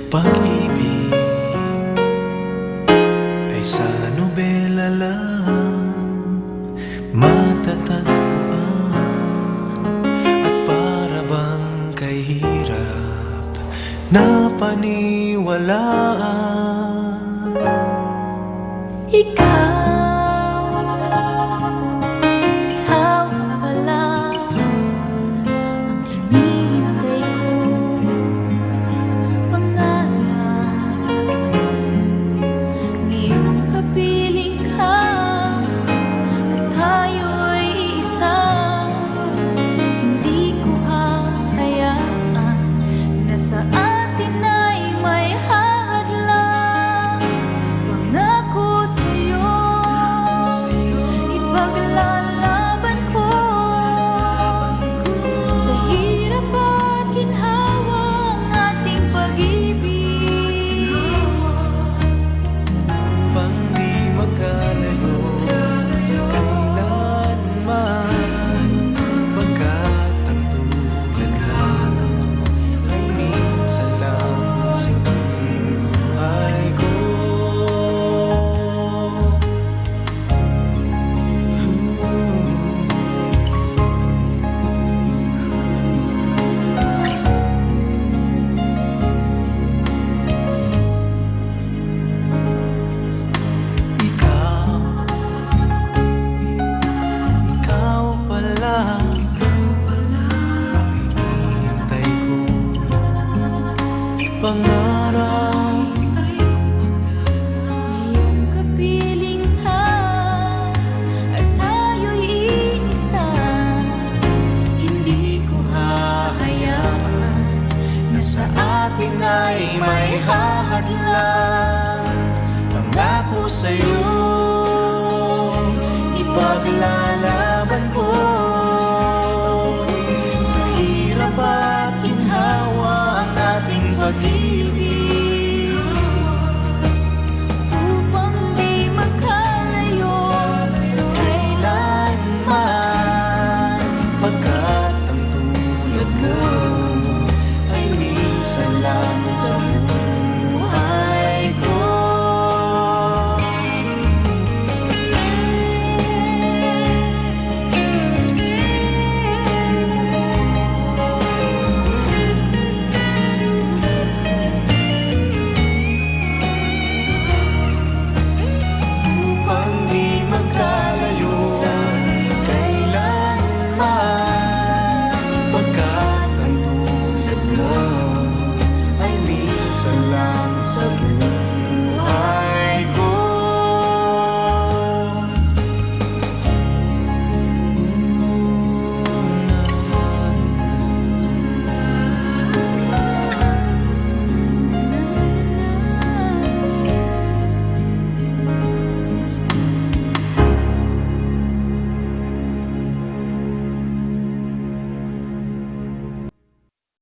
Pag-ibig ay sa nobela lang matatagpuan, at para bang kay hirap na paniwalaan. Ikaw pala ang hinihintay kong pangarap. Ngayong kapiling ka at tayo'y isa, hindi ko hahayaan na sa atin ay may hahadlang. Pangako sa'yo, ipaglalaban ko sa hirap at ginhawa ang ating pag-ibig. Pang di magkalayo kailanman, pagkat ang tulad natin ay minsan lang sa buhay ko. Ikaw pala ang hinihintay kong pangarap. Ngayong kapiling ka at tayo'y iisa, hindi ko hahayaan na sa atin ay may hahadlang. Pangako sa'yo, ipaglalaban ko sa hirap at ginhawa ang ating pag-ibig.